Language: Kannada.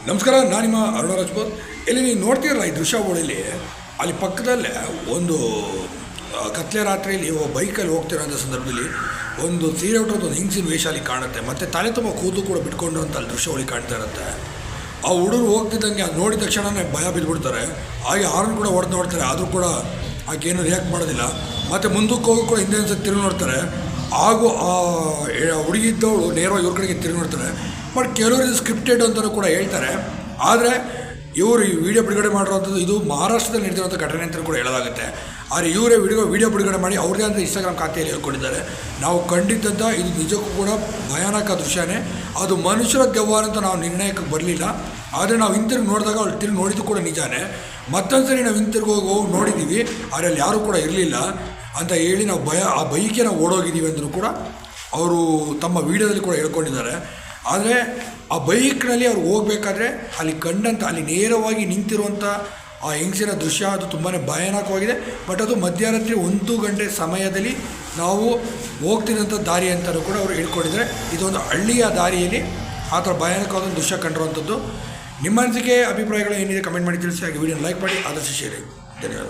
ನಮಸ್ಕಾರ, ನಾನು ನಿಮ್ಮ ಅರುಣ ರಾಜ್ಪೂತ್. ಇಲ್ಲಿ ನೀವು ನೋಡ್ತೀರಲ್ಲ ಈ ದೃಶ್ಯಾವಳಿಲಿ, ಅಲ್ಲಿ ಪಕ್ಕದಲ್ಲೇ ಒಂದು ಕತ್ಲೆ ರಾತ್ರಿಯಲ್ಲಿ ಬೈಕಲ್ಲಿ ಹೋಗ್ತಿರೋಂಥ ಸಂದರ್ಭದಲ್ಲಿ ಒಂದು ಸೀರೆ ಉಟ್ಟೋದು ಒಂದು ಹಿಂಗ್ಸಿನ ವೇಷ ಅಲ್ಲಿ ಕಾಣುತ್ತೆ. ಮತ್ತು ತಲೆ ತುಂಬ ಕೂದಲು ಕೂಡ ಬಿಟ್ಕೊಂಡು ಅಂತ ಅಲ್ಲಿ ದೃಶ್ಯಾವಳಿ ಕಾಣ್ತಾ ಇರುತ್ತೆ. ಆ ಹುಡುಗರು ಹೋಗ್ತಿದ್ದಂಗೆ ಅದು ನೋಡಿದ ತಕ್ಷಣವೇ ಭಯ ಬಿದ್ದುಬಿಡ್ತಾರೆ. ಹಾಗೆ ಹಾರನ್ ಕೂಡ ಹೊಡೆದು ನೋಡ್ತಾರೆ, ಆದರೂ ಕೂಡ ಆಕೆ ಏನು ರಿಯಾಕ್ಟ್ ಮಾಡೋದಿಲ್ಲ. ಮತ್ತು ಮುಂದಕ್ಕೆ ಹೋಗಿ ಕೂಡ ಹಿಂದೆ ಒಂದು ತಿರುಗಿ ನೋಡ್ತಾರೆ. ಹಾಗೂ ಆ ಹುಡುಗಿದ್ದವಳು ನೇರವಾಗಿ ಇವ್ರ ಕಡೆಗೆ ತಿರುಗಿ ನೋಡ್ತಾರೆ. ಬಟ್ ಕೆಲವರು ಸ್ಕ್ರಿಪ್ಟೆಡ್ ಅಂತಲೂ ಕೂಡ ಹೇಳ್ತಾರೆ. ಆದರೆ ಇವರು ಈ ವಿಡಿಯೋ ಬಿಡುಗಡೆ ಮಾಡಿರೋಂಥದ್ದು ಇದು ಮಹಾರಾಷ್ಟ್ರದಲ್ಲಿ ನಡೆದಿರೋಂಥ ಘಟನೆ ಅಂತ ಕೂಡ ಹೇಳಲಾಗುತ್ತೆ. ಆದರೆ ಇವರೇ ವಿಡಿಯೋ ಬಿಡುಗಡೆ ಮಾಡಿ ಅವ್ರದ್ದೇ ಅಂತ ಇನ್ಸ್ಟಾಗ್ರಾಮ್ ಖಾತೆಯಲ್ಲಿ ಹೇಳ್ಕೊಂಡಿದ್ದಾರೆ. ನಾವು ಕಂಡಿದ್ದಂಥ ಇದು ನಿಜಕ್ಕೂ ಕೂಡ ಭಯಾನಕ ದೃಶ್ಯನೇ. ಅದು ಮನುಷ್ಯರ ದೆವ್ವ ಅಂತ ನಾವು ನಿರ್ಣಯಕ್ಕೆ ಬರಲಿಲ್ಲ. ಆದರೆ ನಾವು ಹಿಂತಿರುಗಿ ನೋಡಿದಾಗ ಅವ್ರು ತಿರುಗಿ ನೋಡಿದ್ದು ಕೂಡ ನಿಜಾನೇ. ಮತ್ತೊಂದು ಸರಿ ನಾವು ಹಿಂತಿರುಗಿ ಹೋಗಿ ನೋಡಿದ್ದೀವಿ, ಆದರೆ ಅಲ್ಲಿ ಯಾರೂ ಕೂಡ ಇರಲಿಲ್ಲ ಅಂತ ಹೇಳಿ ನಾವು ಆ ಬೈಕೆ ನಾವು ಓಡೋಗಿದ್ದೀವಿ ಅಂದರೂ ಕೂಡ ಅವರು ತಮ್ಮ ವಿಡಿಯೋದಲ್ಲಿ ಕೂಡ ಹೇಳ್ಕೊಂಡಿದ್ದಾರೆ. ಆದರೆ ಆ ಬೈಕ್ನಲ್ಲಿ ಅವ್ರು ಹೋಗಬೇಕಾದ್ರೆ ಅಲ್ಲಿ ಕಂಡಂಥ ಅಲ್ಲಿ ನೇರವಾಗಿ ನಿಂತಿರುವಂಥ ಆ ಹೆಂಗಸಿನ ದೃಶ್ಯ ಅದು ತುಂಬಾ ಭಯಾನಕವಾಗಿದೆ. ಬಟ್ ಅದು ಮಧ್ಯರಾತ್ರಿ 1 ಗಂಟೆ ಸಮಯದಲ್ಲಿ ನಾವು ಹೋಗ್ತಿದ್ದಂಥ ದಾರಿ ಅಂತಲೂ ಕೂಡ ಅವರು ಹೇಳ್ಕೊಂಡಿದ್ದಾರೆ. ಇದೊಂದು ಹಳ್ಳಿಯ ದಾರಿಯಲ್ಲಿ ಆ ಥರ ಭಯಾನಕವಾದ ದೃಶ್ಯ ಕಂಡಿರುವಂಥದ್ದು. ನಿಮ್ಮ ಅನಿಸಿಕೆ ಅಭಿಪ್ರಾಯಗಳು ಏನಿದೆ ಕಮೆಂಟ್ ಮಾಡಿ ತಿಳಿಸಿ. ಹಾಗೆ ವಿಡಿಯೋನ ಲೈಕ್ ಮಾಡಿ, ಆದಷ್ಟು ಶೇರ್ ಮಾಡಿ. ಧನ್ಯವಾದ.